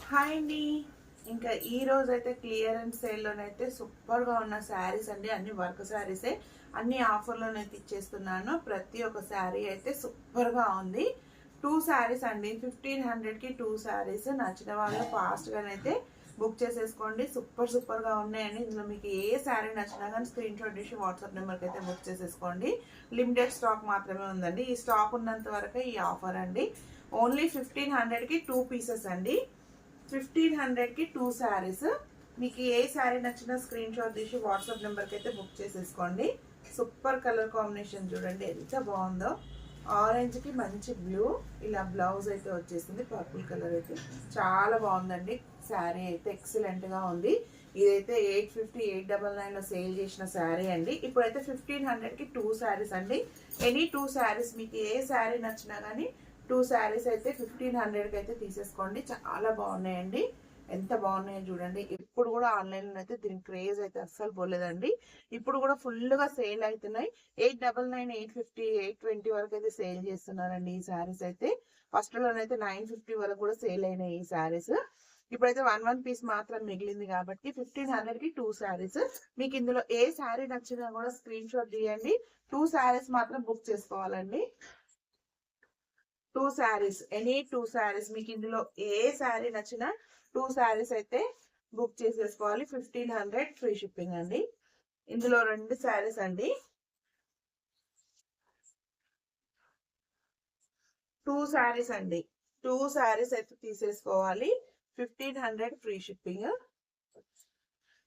Hi అండి. ఇంకా ఈ రోజు అయితే క్లియరెన్స్ సేల్లోనైతే సూపర్గా ఉన్న శారీస్ అండి. అన్ని వర్క్ శారీసే, అన్ని ఆఫర్లోనైతే ఇచ్చేస్తున్నాను. ప్రతి ఒక్క శారీ అయితే సూపర్గా ఉంది. 2 శారీస్ అండి, 1500కి 2 శారీస్. నచ్చిన వాళ్ళు ఫాస్ట్గానైతే బుక్ చేసేసుకోండి. సూపర్గా ఉన్నాయండి. ఇందులో మీకు ఏ శారీ నచ్చినా కానీ స్క్రీన్ షాట్ చేసి వాట్సాప్ నెంబర్కి అయితే బుక్ చేసేసుకోండి. లిమిటెడ్ స్టాక్ మాత్రమే ఉందండి. ఈ స్టాక్ ఉన్నంత వరకే ఈ ఆఫర్ అండి. ఓన్లీ 1500కి 2 పీసెస్ అండి. 1500కి 2 శారీస్. మీకు ఏ శారీ నచ్చినా స్క్రీన్ షాట్ తీసి వాట్సాప్ నెంబర్కి అయితే బుక్ చేసేసుకోండి. సూపర్ కలర్ కాంబినేషన్ చూడండి ఎంత బాగుందో. ఆరెంజ్కి మంచి బ్లూ, ఇలా బ్లౌజ్ అయితే వచ్చేసింది. పర్పుల్ కలర్ అయితే చాలా బాగుందండి. శారీ అయితే ఎక్సలెంట్గా ఉంది. ఇదైతే 850 899లో సేల్ చేసిన శారీ అండి. ఇప్పుడైతే 1500కి 2 శారీస్ అండి. ఎనీ 2 శారీస్, మీకు ఏ శారీ నచ్చినా కానీ 2 శారీస్ అయితే 1500కి అయితే తీసేసుకోండి. చాలా బాగున్నాయండి. ఎంత బాగున్నాయో చూడండి. ఇప్పుడు కూడా ఆన్లైన్లో అయితే దీని క్రేజ్ అయితే అస్సలు పోలేదండి. ఇప్పుడు కూడా ఫుల్గా సేల్ అవుతున్నాయి. 899 850 820 వరకు అయితే సేల్ చేస్తున్నారండి ఈ శారీస్ అయితే. ఫస్ట్ లోనైతే 950 వరకు కూడా సేల్ అయినాయి ఈ శారీస్. ఇప్పుడైతే 1 పీస్ మాత్రం మిగిలింది కాబట్టి 1500కి 2 శారీస్. మీకు ఇందులో ఏ శారీ నచ్చినా కూడా స్క్రీన్ షాట్ తీయండి. 2 శారీస్ మాత్రం బుక్ చేసుకోవాలండి. 2 శారీస్, ఎనీ 2 శారీస్, మీకు ఇందులో ఏ శారీ నచ్చినా 2 శారీస్ అయితే బుక్ చేసేసుకోవాలి. 1500 ఫ్రీ షిప్పింగ్ అండి. ఇందులో 2 శారీస్ అండి. 2 శారీస్ అండి. 2 శారీస్ అయితే తీసేసుకోవాలి. 1500 ఫ్రీ షిప్పింగ్.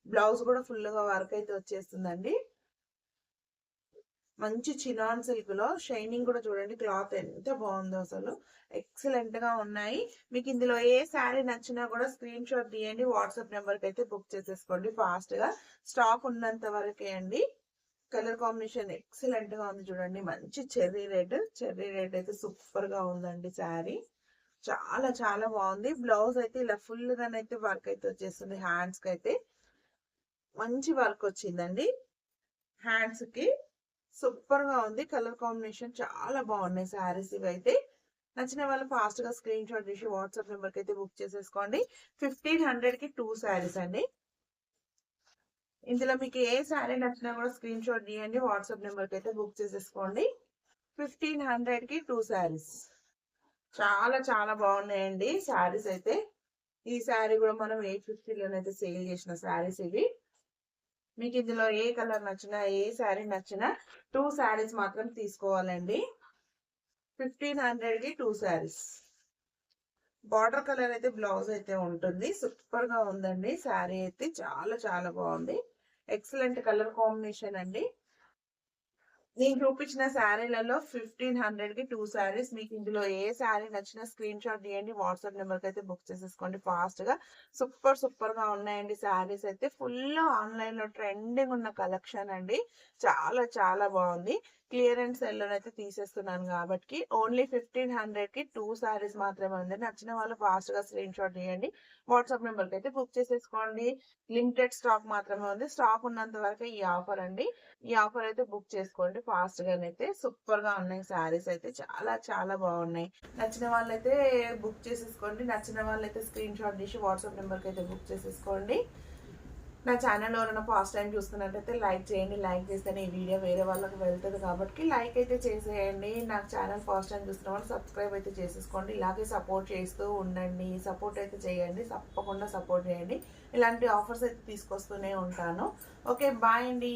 బ్లౌజ్ కూడా ఫుల్గా వర్క్ అయితే వచ్చేస్తుందండి. మంచి చినాన్ సిల్క్ లో షైనింగ్ కూడా చూడండి. క్లాత్ ఎంత బాగుందో, అసలు ఎక్సలెంట్ గా ఉన్నాయి. మీకు ఇందులో ఏ శారీ నచ్చినా కూడా స్క్రీన్ షాట్ తీయండి. వాట్సాప్ నెంబర్ కి అయితే బుక్ చేసేసుకోండి ఫాస్ట్ గా. స్టాక్ ఉన్నంత వరకే అండి. కలర్ కాంబినేషన్ ఎక్సలెంట్ గా ఉంది చూడండి. మంచి చెర్రీ రెడ్ అయితే సూపర్ గా ఉందండి శారీ. చాలా బాగుంది. బ్లౌజ్ అయితే ఇలా ఫుల్ గానైతే వర్క్ అయితే వచ్చేస్తుంది. హ్యాండ్స్ కి అయితే మంచి వర్క్ వచ్చిందండి. హ్యాండ్స్ కి సూపర్ గా ఉంది. కలర్ కాంబినేషన్ చాలా బాగున్నాయి శారీస్ ఇవైతే. నచ్చిన వాళ్ళు ఫాస్ట్ గా స్క్రీన్ షాట్ చేసి వాట్సాప్ నెంబర్ కి అయితే బుక్ చేసేసుకోండి. 1500కి 2 శారీస్ అండి. ఇందులో మీకు ఏ శారీ నచ్చినా కూడా స్క్రీన్ షాట్ తీయండి. వాట్సాప్ నెంబర్ కి అయితే బుక్ చేసేసుకోండి. 1500కి 2 శారీస్. చాలా బాగున్నాయండి శారీస్ అయితే. ఈ శారీ కూడా మనం 850లోనైతే సేల్ చేసిన శారీస్ ఇవి. మీకు ఇందులో ఏ కలర్ నచ్చినా, ఏ శారీ నచ్చినా 2 శారీస్ మాత్రం తీసుకోవాలండి. 1500కి 2 శారీస్. బార్డర్ కలర్ అయితే బ్లౌజ్ అయితే ఉంటుంది. సూపర్ గా ఉందండి శారీ అయితే. చాలా బాగుంది. ఎక్సలెంట్ కలర్ కాంబినేషన్ అండి. నేను చూపించిన శారీలలో 1500కి 2 శారీస్. మీకు ఇందులో ఏ శారీ నచ్చినా స్క్రీన్ షాట్ తీయండి. వాట్సాప్ నెంబర్కి అయితే బుక్ చేసేసుకోండి ఫాస్ట్ గా. సూపర్ గా ఉన్నాయండి శారీస్ అయితే. ఫుల్ ఆన్లైన్ లో ట్రెండింగ్ ఉన్న కలెక్షన్ అండి. చాలా బాగుంది. క్లియరెన్స్ సెల్ అయితే తీసేస్తున్నాను కాబట్టి ఓన్లీ 1500కి 2 శారీస్ మాత్రమే ఉంది. నచ్చిన వాళ్ళు ఫాస్ట్ గా స్క్రీన్ షాట్ తీయండి. వాట్సాప్ నెంబర్కి అయితే బుక్ చేసేసుకోండి. లిమిటెడ్ స్టాక్ మాత్రమే ఉంది. స్టాక్ ఉన్నంత వరకు ఈ ఆఫర్ అండి. ఈ ఆఫర్ అయితే బుక్ చేసుకోండి ఫాస్ట్ గానైతే. సూపర్ గా ఉన్నాయి శారీస్ అయితే. చాలా బాగున్నాయి. నచ్చిన వాళ్ళైతే బుక్ చేసేసుకోండి. నచ్చిన వాళ్ళైతే స్క్రీన్ షాట్ తీసి వాట్సాప్ నెంబర్కి అయితే బుక్ చేసేసుకోండి. నా ఛానల్లో ఎవరైనా ఫస్ట్ టైం చూస్తున్నట్టయితే లైక్ చేయండి. లైక్ చేస్తేనే ఈ వీడియో వేరే వాళ్ళకి వెళ్తుంది కాబట్టి లైక్ అయితే చేసేయండి. నాకు ఛానల్ ఫస్ట్ టైం చూస్తున్న వాళ్ళు సబ్స్క్రైబ్ అయితే చేసేసుకోండి. ఇలాగే సపోర్ట్ చేస్తూ ఉండండి. సపోర్ట్ అయితే చేయండి. తప్పకుండా సపోర్ట్ చేయండి. ఇలాంటి ఆఫర్స్ అయితే తీసుకొస్తూనే ఉంటాను. ఓకే, బాయ్ అండి.